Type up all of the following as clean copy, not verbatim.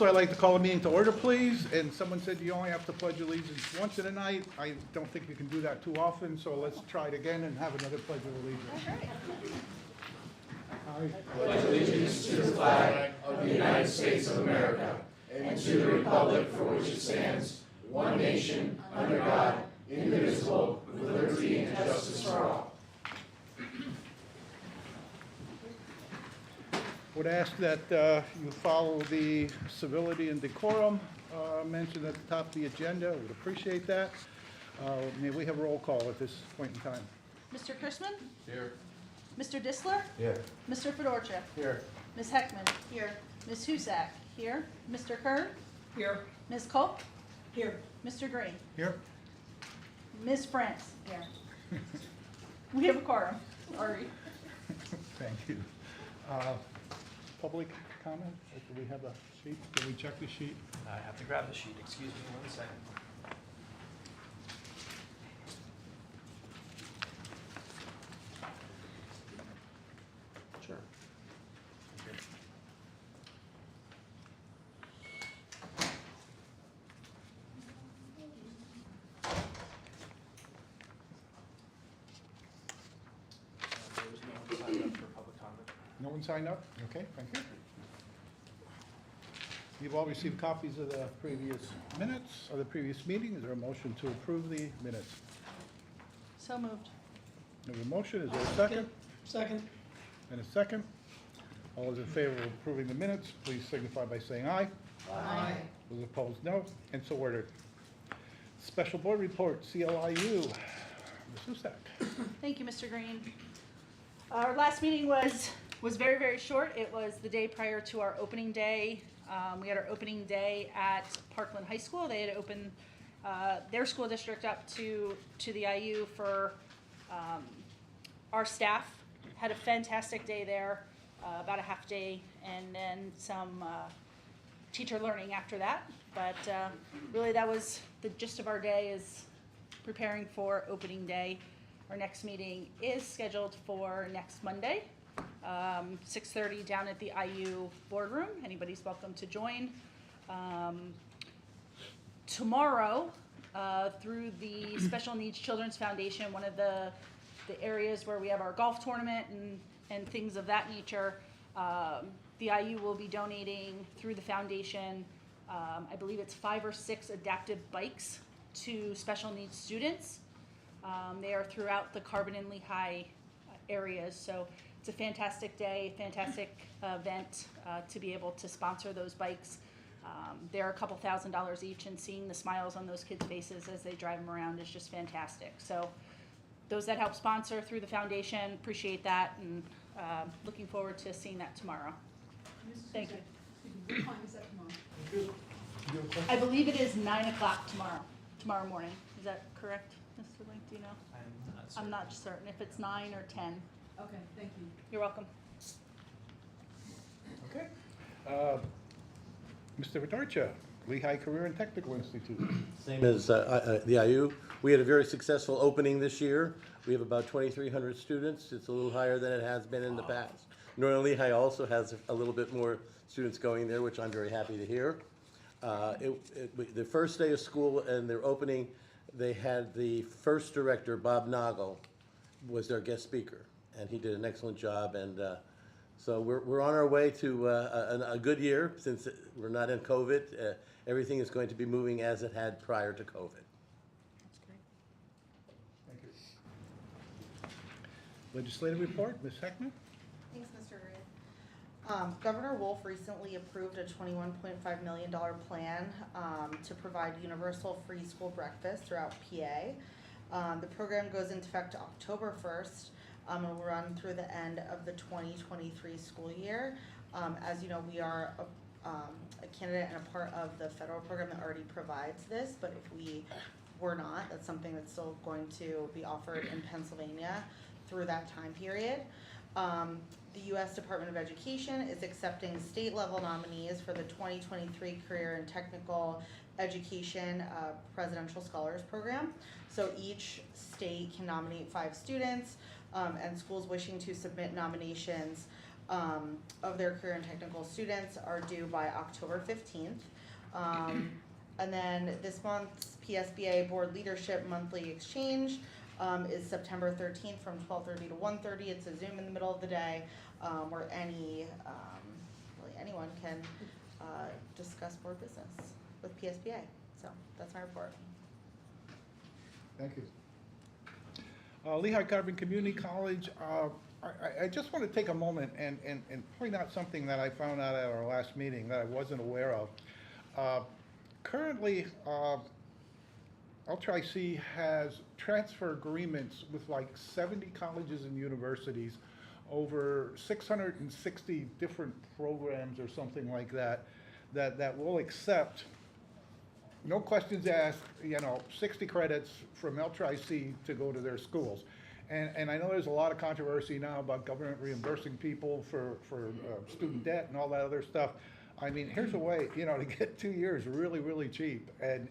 so I'd like to call a meeting to order, please. And someone said you only have to pledge allegiance once in a night. I don't think you can do that too often, so let's try it again and have another pledge of allegiance. I pledge allegiance to the flag of the United States of America and to the republic for which it stands, one nation, under God, indivisible, with liberty and justice for all. would ask that you follow the civility and decorum mentioned at the top of the agenda. Would appreciate that. May we have a roll call at this point in time? Mr. Chrisman? Here. Mr. Disler? Here. Mr. Fedorcha? Here. Ms. Heckman? Here. Ms. Husak? Here. Mr. Kern? Here. Ms. Culp? Here. Mr. Green? Here. Ms. France? Here. We have a quorum. Sorry. Thank you. Public comment? Do we have a sheet? Can we check the sheet? I have to grab the sheet. Excuse me 1 second. Sure. There was no one signed up for public comment. No one signed up? Okay, thank you. You've all received copies of the previous minutes of the previous meeting. Is there a motion to approve the minutes? So moved. There's a motion. Is there a second? Second. And a second. All those in favor of approving the minutes, please signify by saying aye. Aye. Those opposed, no. And so ordered. Special board report, CLIU. Ms. Husak. Thank you, Mr. Green. Our last meeting was very, very short. It was the day prior to our opening day. We had our opening day at Parkland High School. They had opened their school district up to the IU for our staff. Had a fantastic day there, about a half day, and then some teacher learning after that. But really that was the gist of our day, is preparing for opening day. Our next meeting is scheduled for next Monday, 6:30 down at the IU boardroom. Anybody's welcome to join. Tomorrow, through the Special Needs Children's Foundation, one of the areas where we have our golf tournament and things of that nature, the IU will be donating through the foundation, I believe it's 5 or 6 adaptive bikes to special needs students. They are throughout the Carbon and Lehigh areas, so it's a fantastic day, fantastic event to be able to sponsor those bikes. They're a couple $1,000s each, and seeing the smiles on those kids' faces as they drive them around is just fantastic. So those that help sponsor through the foundation, appreciate that, and looking forward to seeing that tomorrow. Thank you. What time is that tomorrow? I believe it is 9 o'clock tomorrow morning. Is that correct, Mr. Link? Do you know? I'm not certain if it's 9 or 10. Okay, thank you. You're welcome. Okay. Mr. Fedorcha, Lehigh Career and Technical Institute. Same as the IU. We had a very successful opening this year. We have about 2,300 students. It's a little higher than it has been in the past. Northern Lehigh also has a little bit more students going there, which I'm very happy to hear. The first day of school and their opening, they had the first director, Bob Noggle, was their guest speaker, and he did an excellent job. And so we're on our way to a good year, since we're not in COVID. Everything is going to be moving as it had prior to COVID. That's great. Thank you. Legislative report, Ms. Heckman. Thanks, Mr. Reed. Governor Wolf recently approved a $21.5 million plan to provide universal free school breakfast throughout PA. The program goes into effect October 1st and will run through the end of the 2023 school year. As you know, we are a candidate and a part of the federal program that already provides this, but if we were not, that's something that's still going to be offered in Pennsylvania through that time period. The U.S. Department of Education is accepting state-level nominees for the 2023 Career and Technical Education Presidential Scholars Program. So each state can nominate 5 students, and schools wishing to submit nominations of their career and technical students are due by October 15th. And then this month's PSBA Board Leadership Monthly Exchange is September 13th from 12:30 to 1:30. It's a Zoom in the middle of the day where really anyone can discuss board business with PSBA. So that's my report. Thank you. Lehigh Carbon Community College, I just want to take a moment and point out something that I found out at our last meeting that I wasn't aware of. Currently, LTRIC has transfer agreements with like 70 colleges and universities, over 660 different programs or something like that, that will accept, no questions asked, 60 credits from LTRIC to go to their schools. And I know there's a lot of controversy now about government reimbursing people for student debt and all that other stuff. I mean, here's a way, to get 2 years really, really cheap. And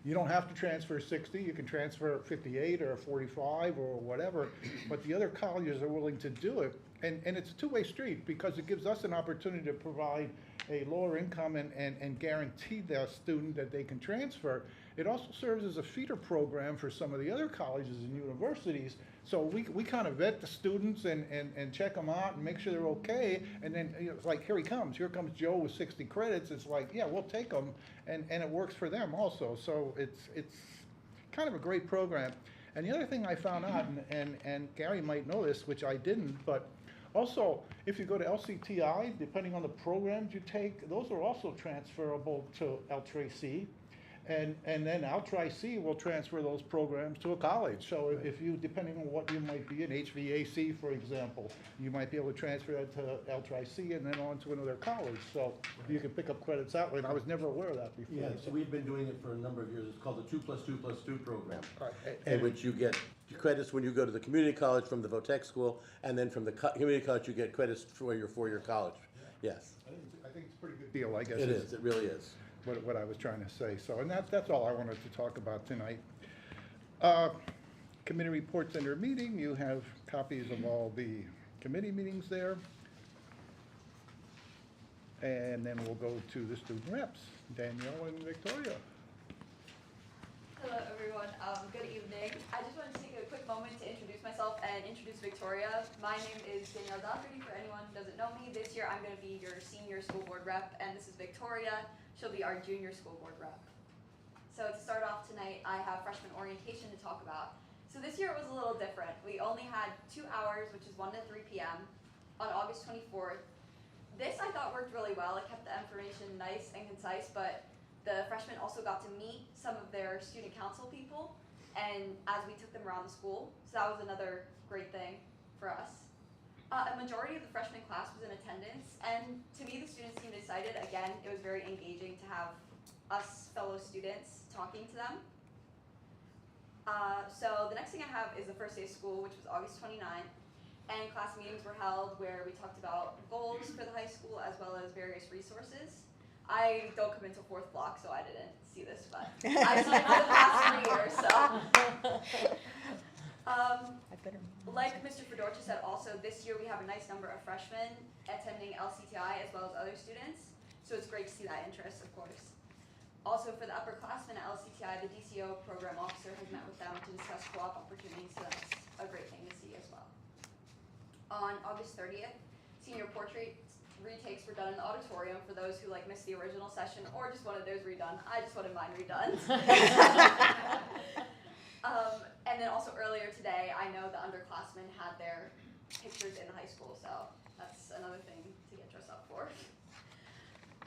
you don't have to transfer 60, you can transfer 58 or 45 or whatever, but the other colleges are willing to do it. And it's a two-way street because it gives us an opportunity to provide a lower income and guarantee the student that they can transfer. It also serves as a feeder program for some of the other colleges and universities. So we kind of vet the students and check them out and make sure they're okay. And then it's like, here comes Joe with 60 credits. It's like, yeah, we'll take them. And it works for them also. So it's kind of a great program. And the other thing I found out, and Gary might know this, which I didn't, but also, if you go to LCTI, depending on the programs you take, those are also transferable to LTRIC. And then LTRIC will transfer those programs to a college. So if you, depending on what you might be in, HVAC, for example, you might be able to transfer that to LTRIC and then on to another college. So you can pick up credits that way. And I was never aware of that before. Yeah, so we've been doing it for a number of years. It's called the 2+2+2 program. Right. In which you get credits when you go to the community college from the VOTEC school, and then from the community college you get credits for your four-year college. Yes. I think it's a pretty good deal, I guess. It is, it really is. What I was trying to say. So, and that's all I wanted to talk about tonight. Committee reports under meeting. You have copies of all the committee meetings there. And then we'll go to the student reps, Danielle and Victoria. Hello everyone, good evening. I just wanted to take a quick moment to introduce myself and introduce Victoria. My name is Danielle Dougherty, for anyone who doesn't know me. This year I'm going to be your senior school board rep, and this is Victoria. She'll be our junior school board rep. So to start off tonight, I have freshman orientation to talk about. So this year it was a little different. We only had 2 hours, which is 1 to 3 p.m. on August 24th. This I thought worked really well. It kept the information nice and concise, but the freshmen also got to meet some of their student council people, and as we took them around the school, so that was another great thing for us. A majority of the freshman class was in attendance, and to me the students seemed excited. Again, it was very engaging to have us fellow students talking to them. So the next thing I have is the first day of school, which was August 29th, and class meetings were held where we talked about goals for the high school as well as various resources. I don't come until 4th block, so I didn't see this, but I've seen it for the past 3 years, so. Like Mr. Fedorcha said also, this year we have a nice number of freshmen attending LCTI as well as other students, so it's great to see that interest, of course. Also for the upperclassmen at LCTI, the DCO program officer has met with them to discuss co-op opportunities, so that's a great thing to see as well. On August 30th, senior portrait retakes were done in the auditorium for those who missed the original session or just wanted theirs redone. I just wanted mine redone. And then also earlier today, I know the underclassmen had their pictures in the high school, so that's another thing to get dressed up for.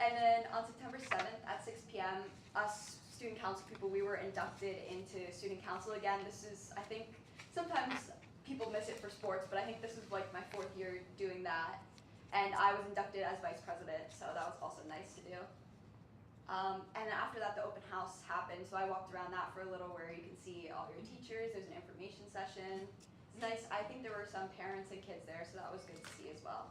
And then on September 7th at 6 p.m., us student council people, we were inducted into student council again. This is, I think, sometimes people miss it for sports, but I think this was my 4th year doing that. And I was inducted as vice president, so that was also nice to do. And after that, the open house happened, so I walked around that for a little where you can see all your teachers. There's an information session. It's nice. I think there were some parents and kids there, so that was good to see as well.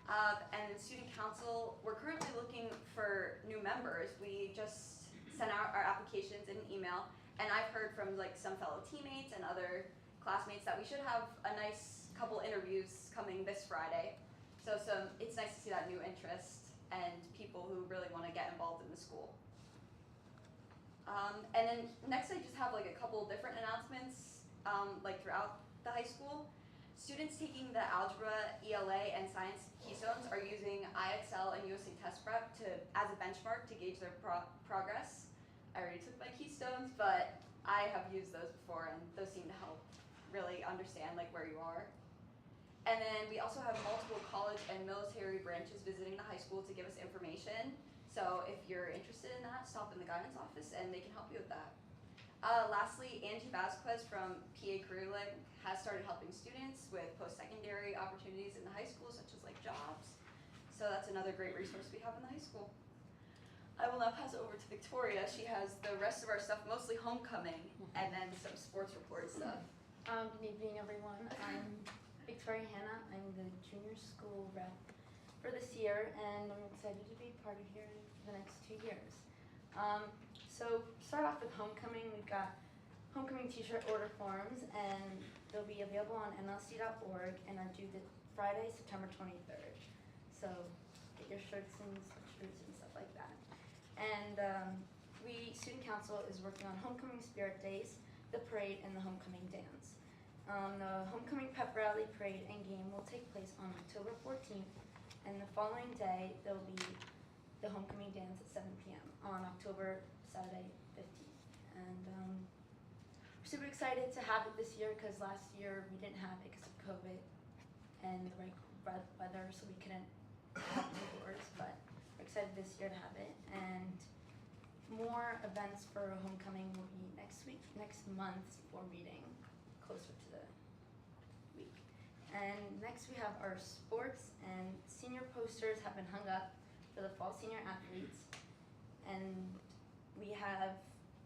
And student council, we're currently looking for new members. We just sent out our applications in an email, and I've heard from some fellow teammates and other classmates that we should have a nice couple interviews coming this Friday. So it's nice to see that new interest and people who really want to get involved in the school. And then next I just have like a couple different announcements like throughout the high school. Students taking the algebra, ELA, and science keystones are using IXL and USA Test Prep as a benchmark to gauge their progress. I already took my keystones, but I have used those before, and those seem to help really understand like where you are. And then we also have multiple college and military branches visiting the high school to give us information. So if you're interested in that, stop in the guidance office and they can help you with that. Lastly, Angie Vasquez from PA Career Link has started helping students with post-secondary opportunities in the high school, such as like jobs. So that's another great resource we have in the high school. I will now pass it over to Victoria. She has the rest of our stuff, mostly homecoming, and then some sports report stuff. Good evening, everyone. I'm Victoria Hanna. I'm the junior school rep for this year, and I'm excited to be part of here for the next 2 years. So start off with homecoming. We've got homecoming t-shirt order forms, and they'll be available on nlsd.org and are due this Friday, September 23rd. So get your shirts and sweatshirts and stuff like that. And student council is working on homecoming spirit days, the parade, and the homecoming dance. The homecoming pep rally, parade, and game will take place on October 14th, and the following day there will be the homecoming dance at 7 p.m. on Saturday 15th. And we're super excited to have it this year because last year we didn't have it because of COVID and the right weather, so we couldn't have it indoors, but we're excited this year to have it. And more events for homecoming will be next month before meeting closer to the week. And next we have our sports, and senior posters have been hung up for the fall senior athletes. And we have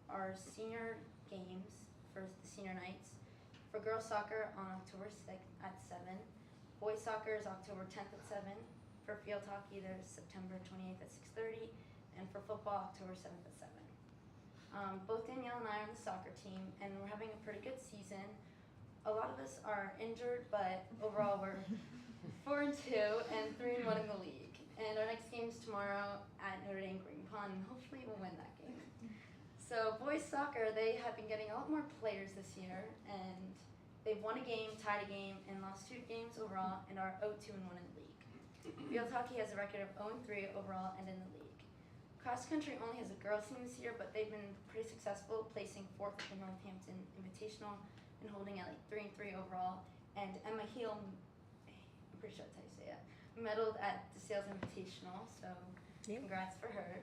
our senior games for the senior nights. For girls soccer on October 6th at 7. Boys soccer is October 10th at 7. For field hockey, there's September 28th at 6:30. And for football, October 7th at 7. Both Danielle and I are on the soccer team, and we're having a pretty good season. A lot of us are injured, but overall we're 4-2 and 3-1 in the league. And our next game is tomorrow at Notre Dame Green Pond, and hopefully we'll win that game. So boys soccer, they have been getting a lot more players this year, and they've won a game, tied a game, and lost 2 games overall, and are 0-2-1 in the league. Field hockey has a record of 0-3 overall and in the league. Cross country only has a girls team this year, but they've been pretty successful, placing 4th at the Northampton Invitational and holding at like 3-3 overall. And Emma Heel, I'm pretty sure that's how you say it, medaled at the Sales Invitational, so congrats for her.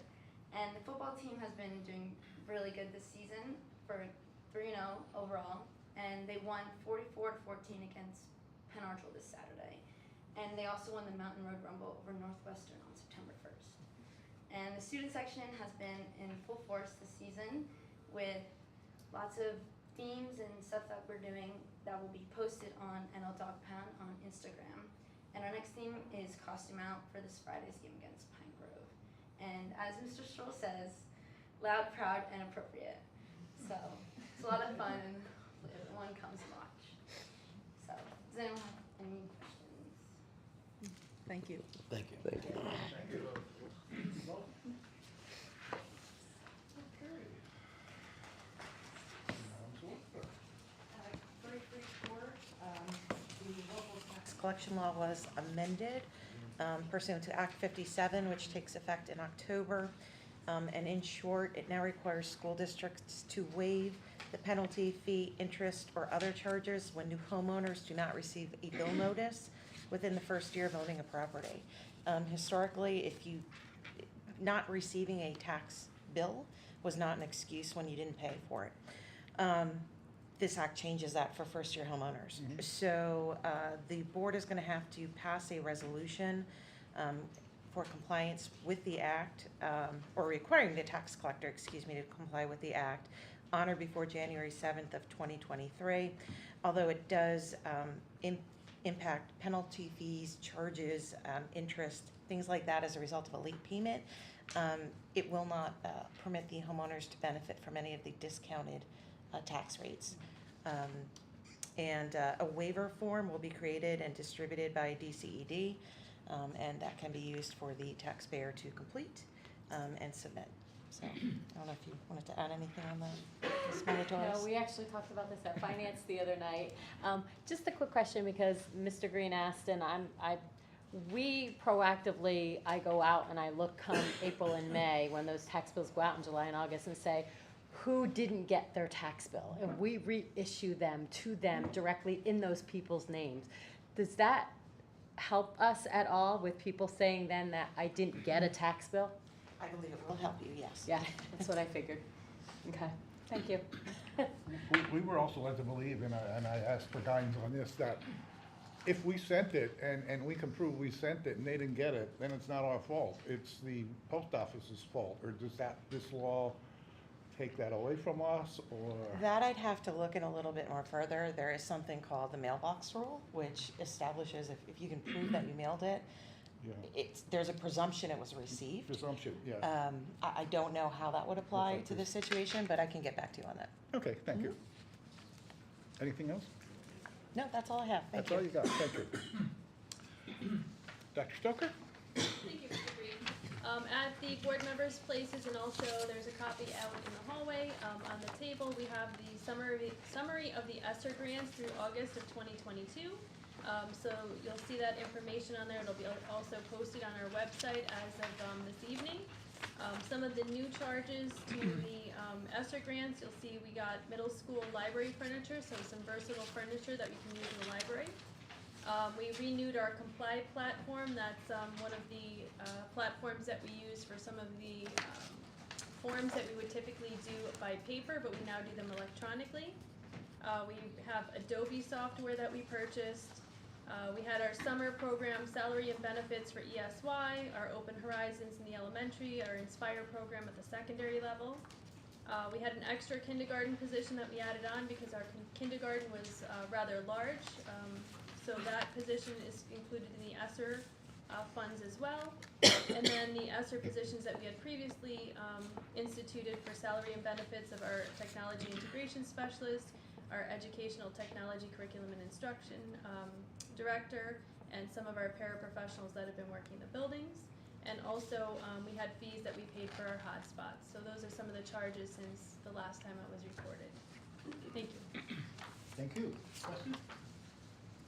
And the football team has been doing really good this season for 3-0 overall, and they won 44-14 against Penn Archel this Saturday. And they also won the Mountain Road Rumble over Northwestern on September 1st. And the student section has been in full force this season with lots of themes and stuff that we're doing that will be posted on NL Dog Pound on Instagram. And our next theme is Costume Out for this Friday's game against Pine Grove. And as Mr. Stroll says, loud, proud, and appropriate. So it's a lot of fun, and hopefully everyone comes and watch. So does anyone have any questions? Thank you. Thank you. Thank you. Thank you. Okay. Madam Solicitor. Brief report, the local tax collection law was amended pursuant to Act 57, which takes effect in October. And in short, it now requires school districts to waive the penalty, fee, interest, or other charges when new homeowners do not receive a bill notice within the first year of owning a property. Historically, if you not receiving a tax bill was not an excuse when you didn't pay for it. This act changes that for first-year homeowners. So the board is going to have to pass a resolution for compliance with the act, or requiring the tax collector, to comply with the act on or before January 7th of 2023. Although it does impact penalty, fees, charges, interest, things like that as a result of a late payment, it will not permit the homeowners to benefit from any of the discounted tax rates. And a waiver form will be created and distributed by DCED, and that can be used for the taxpayer to complete and submit. So I don't know if you wanted to add anything on that, Ms. Militaris? No, we actually talked about this at finance the other night. Just a quick question, because Mr. Green asked, and we proactively, I go out and I look come April and May, when those tax bills go out in July and August, and say, who didn't get their tax bill? And we reissue them to them directly in those people's names. Does that help us at all with people saying then that I didn't get a tax bill? I believe it will help you, yes. Yeah, that's what I figured. Okay, thank you. We were also led to believe, and I asked for guidance on this, that if we sent it and we can prove we sent it and they didn't get it, then it's not our fault. It's the post office's fault. Or does this law take that away from us, or? That I'd have to look in a little bit more further. There is something called the mailbox rule, which establishes if you can prove that you mailed it, Yeah, there's a presumption it was received. presumption, yeah. I don't know how that would apply to this situation, but I can get back to you on that. Okay, thank you. Anything else? No, that's all I have. Thank That's all you. you got, thank you. Dr. Stoker? Thank you, Mr. Green. At the board members' places, and also there's a copy out in the hallway, on the table, we have the summary of the ESSER grants through August of 2022. So you'll see that information on there. It'll be also posted on our website as of this evening. Some of the new charges to the ESSER grants, you'll see we got middle school library furniture, so some versatile furniture that we can use in the library. We renewed our Comply platform. That's one of the platforms that we use for some of the forms that we would typically do by paper, but we now do them electronically. We have Adobe software that we purchased. We had our summer program, salary and benefits for ESY, our Open Horizons in the elementary, our Inspire program at the secondary level. We had an extra kindergarten position that we added on because our kindergarten was rather large. So that position is included in the ESSER funds as well. And then the ESSER positions that we had previously instituted for salary and benefits of our technology integration specialist, our educational technology curriculum and instruction director, and some of our paraprofessionals that have been working in the buildings. And also, we had fees that we paid for our hotspots. So those are some of the charges since the last time it was reported. Thank you. Thank you. Questions?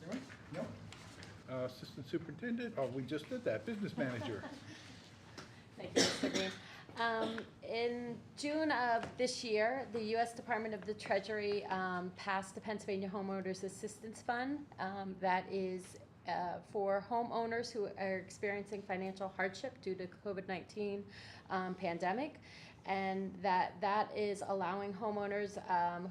Anyone? No? Assistant Superintendent, oh, we just did that, Business Manager. Thank you, Mr. Green. In June of this year, the U.S. Department of the Treasury passed the Pennsylvania Homeowners Assistance Fund. That is for homeowners who are experiencing financial hardship due to COVID-19 pandemic. And that is allowing homeowners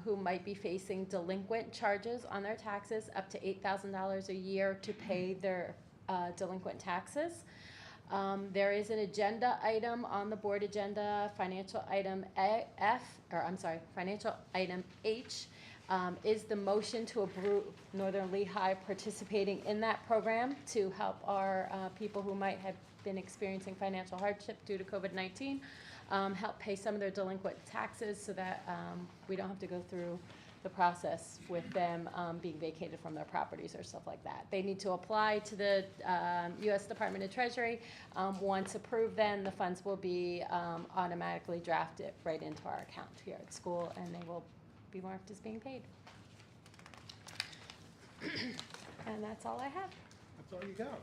who might be facing delinquent charges on their taxes up to $8,000 a year to pay their delinquent taxes. There is an agenda item on the board agenda, financial item financial item H, is the motion to approve Northern Lehigh participating in that program to help our people who might have been experiencing financial hardship due to COVID-19, help pay some of their delinquent taxes so that we don't have to go through the process with them being vacated from their properties or stuff like that. They need to apply to the U.S. Department of Treasury. Once approved, then the funds will be automatically drafted right into our account here at school, and they will be marked as being paid. And that's all I have. That's all you got.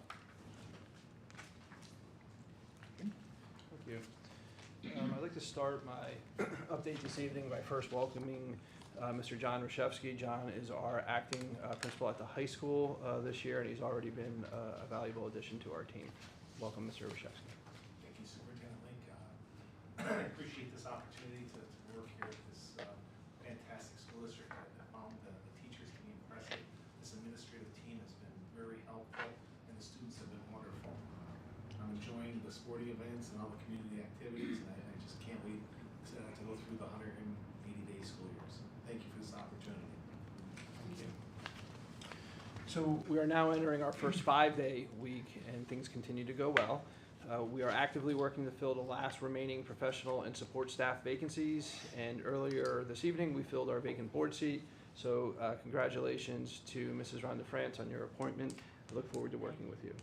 Thank you. I'd like to start my update this evening by first welcoming Mr. John Rashevsky. John is our acting principal at the high school this year, and he's already been a valuable addition to our team. Welcome, Mr. Rashevsky. Thank you, Superintendent Link. I appreciate this opportunity to work here at this fantastic school district. I found the teachers to be impressive. This administrative team has been very helpful, and the students have been wonderful. I'm enjoying the sporting events and all the community activities, and I just can't wait to go through the 180-day school year. So thank you for this opportunity. Thank you. So we are now entering our first 5-day week, and things continue to go well. We are actively working to fill the last remaining professional and support staff vacancies, and earlier this evening we filled our vacant board seat. So congratulations to Mrs. Rhonda France on your appointment. I look forward to working with you.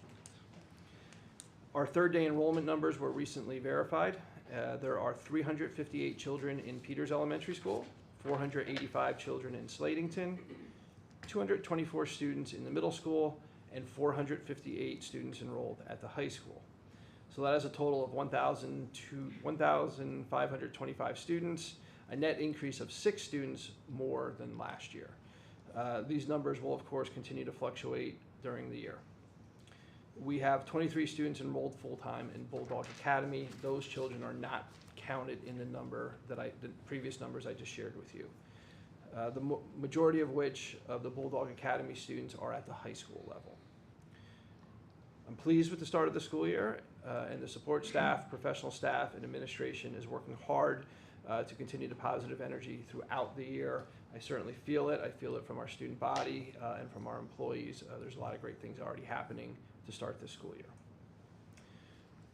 Our third day enrollment numbers were recently verified. There are 358 children in Peters Elementary School, 485 children in Slatington, 224 students in the middle school, and 458 students enrolled at the high school. So that is a total of 1,525 students, a net increase of 6 students more than last year. These numbers will, of course, continue to fluctuate during the year. We have 23 students enrolled full-time in Bulldog Academy. Those children are not counted in the previous numbers I just shared with you. The majority of which of the Bulldog Academy students are at the high school level. I'm pleased with the start of the school year, and the support staff, professional staff, and administration is working hard to continue the positive energy throughout the year. I certainly feel it. I feel it from our student body and from our employees. There's a lot of great things already happening to start this school year.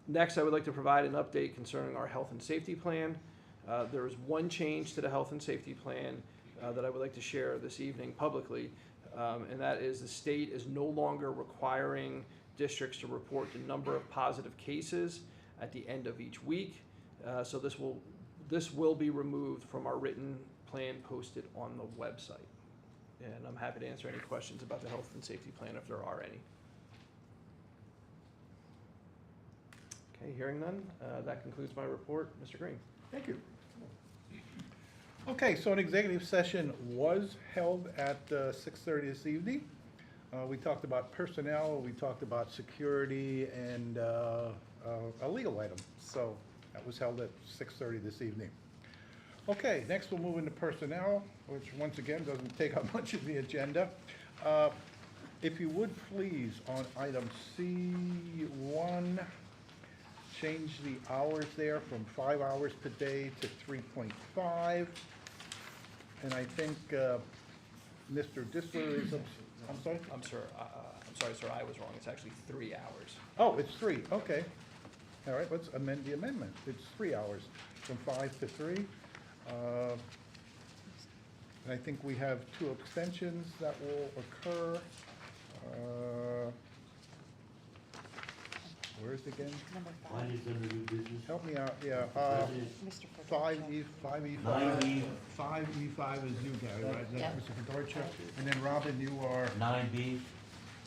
Next, I would like to provide an update concerning our health and safety plan. There is one change to the health and safety plan that I would like to share this evening publicly, and that is the state is no longer requiring districts to report the number of positive cases at the end of each week. So this will be removed from our written plan posted on the website. And I'm happy to answer any questions about the health and safety plan if there are any. Okay, hearing none, that concludes my report. Mr. Green. Thank you. Okay, so an executive session was held at 6:30 this evening. We talked about personnel, we talked about security, and a legal item. So that was held at 6:30 this evening. Okay, next we'll move into personnel, which once again doesn't take up much of the agenda. If you would please, on item C1, change the hours there from 5 hours per day to 3.5. And I think Mr. Disler is, I'm sorry? I'm sorry, sir, I was wrong. It's actually 3 hours. Oh, it's 3, okay. All right, let's amend the amendment. It's 3 hours, from 5 to 3. And I think we have 2 extensions that will occur. Where is it again? Number Why 5. is there new business? Help me out, yeah. Mr. 5E, 5E5. 9E. 5E5 is you, Gary, right? Yeah. That's Mr. Fedorcha. And then Robin, you are, 9B.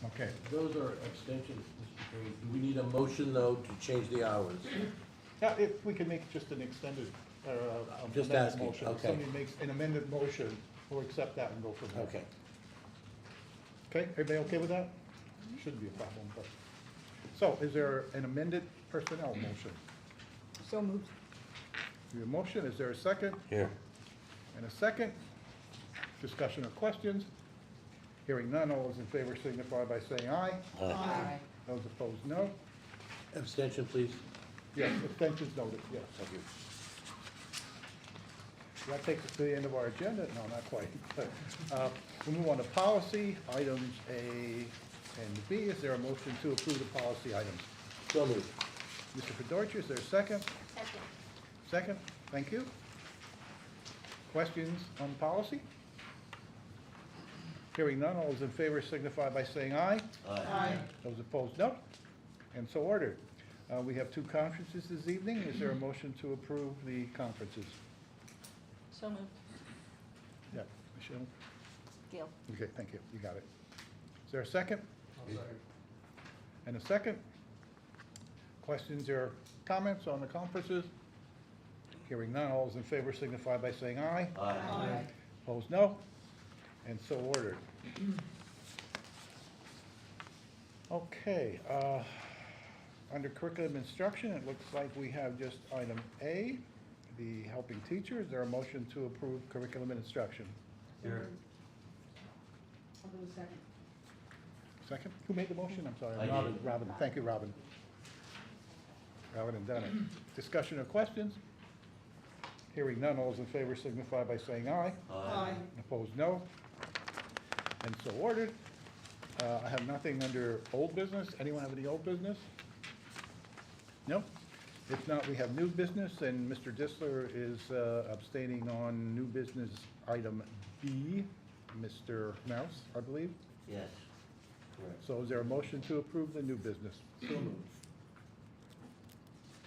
okay. Those are extensions, Mr. Green. Do we need a motion, though, to change the hours? Yeah, if we can make just an extended, Just amended asking, motion. okay. Somebody makes an amended motion, we'll accept that and go from there. Okay. Okay, everybody okay with that? Shouldn't be a problem, but. So is there an amended personnel motion? So moved. Your motion, is there a second? Here. And a second? Discussion or questions? Hearing none, all those in favor signify by saying aye. Aye. Those opposed, no. Abstention, please. Yes, abstentions noted, yes. Thank you. That takes us to the end of our agenda? No, not quite. We'll move on to policy, items A and B. Is there a motion to approve the policy items? So moved. Mr. Fedorcha, is there a second? Second. Second, thank you. Questions on policy? Hearing none, all those in favor signify by saying aye. Aye. Those opposed, no. And so ordered. We have 2 conferences this evening. Is there a motion to approve the conferences? So moved. Yeah, Michelle? Deal. Okay, thank you. You got it. Is there a second? And a second? Questions or comments on the conferences? Hearing none, all those in favor signify by saying aye. Aye. Opposed, no. And so ordered. Okay, under curriculum instruction, it looks like we have just item A, the helping teacher. Is there a motion to approve curriculum and instruction? Here. I'll do a second. Second? Who made the motion? I'm sorry. I did. Robin. Robin, thank you, Robin. Robin and Donna. Discussion or questions? Hearing none, all those in favor signify by saying aye. Aye. Opposed, no. And so ordered. I have nothing under old business. Anyone have any old business? No? If not, we have new business, and Mr. Disler is abstaining on new business item B. Mr. Mouse, I believe. Yes, correct. So is there a motion to approve the new business? So moved.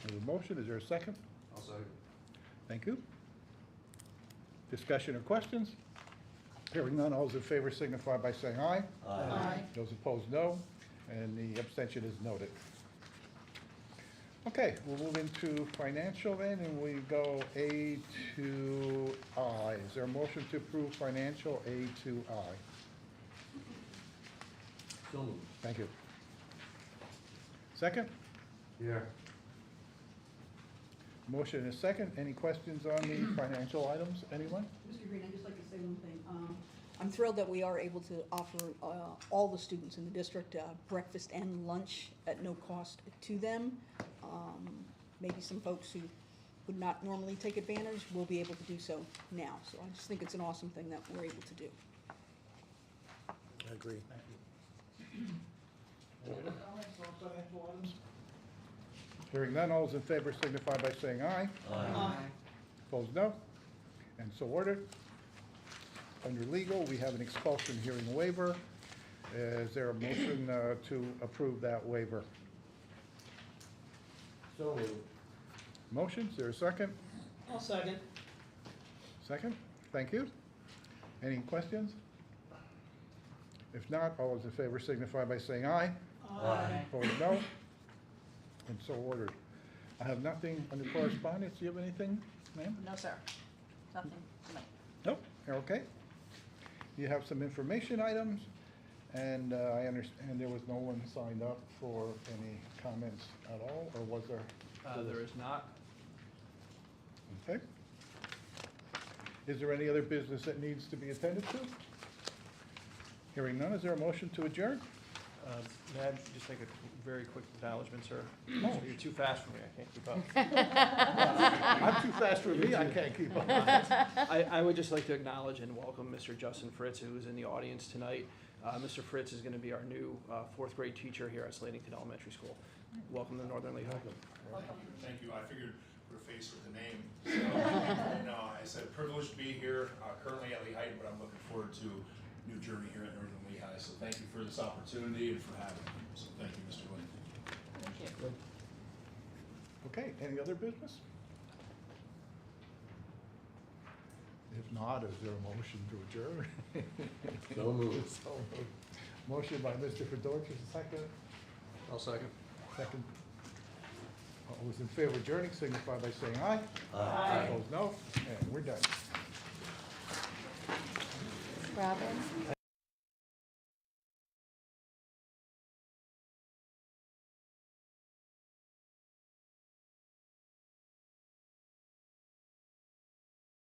There's a motion, is there a second? I'll second. Thank you. Discussion or questions? Hearing none, all those in favor signify by saying aye. Aye. Those opposed, no, and the abstention is noted. Okay, we'll move into financial then, and we go A to I. Is there a motion to approve financial A to I? So moved. Thank you. Second? Yeah. Motion and a second. Any questions on the financial items? Anyone? Mr. Green, I'd just like to say one thing. I'm thrilled that we are able to offer all the students in the district breakfast and lunch at no cost to them. Maybe some folks who would not normally take advantage will be able to do so now. So I just think it's an awesome thing that we're able to do. I agree. Any other comments on financial items? Hearing none, all those in favor signify by saying aye. Aye. Opposed, no. And so ordered. Under legal, we have an expulsion hearing waiver. Is there a motion to approve that waiver? So moved. Motion, is there a second? I'll second. Second, thank you. Any questions? If not, all those in favor signify by saying aye. Aye. Opposed, no. And so ordered. I have nothing under correspondence. Do you have anything, ma'am? No, sir. Nothing tonight. Nope, you're okay. You have some information items, and I understand there was no one signed up for any comments at all, or was there? There is not. Okay. Is there any other business that needs to be attended to? Hearing none, is there a motion to adjourn? May I just make a very quick acknowledgement, sir? Oh. You're too fast for me, I can't keep up. I'm too fast for me, I can't keep up. I would just like to acknowledge and welcome Mr. Justin Fritz, who is in the audience tonight. Mr. Fritz is going to be our new fourth grade teacher here at Sladington Elementary School. Welcome to Northern Lehigh. Thank you. I figured put a face with the name. So, no, I said privileged to be here, currently at Lehigh, but I'm looking forward to a new journey here at Northern Lehigh. So thank you for this opportunity and for having me. So thank you, Mr. Lynn. Thank you. Okay, any other business? If not, is there a motion to adjourn? So moved. So moved. Motion by Mr. Fedorchis, second. I'll second. Second. All those in favor of adjourning signify by saying aye. Aye. Opposed, no, and we're done. Robin?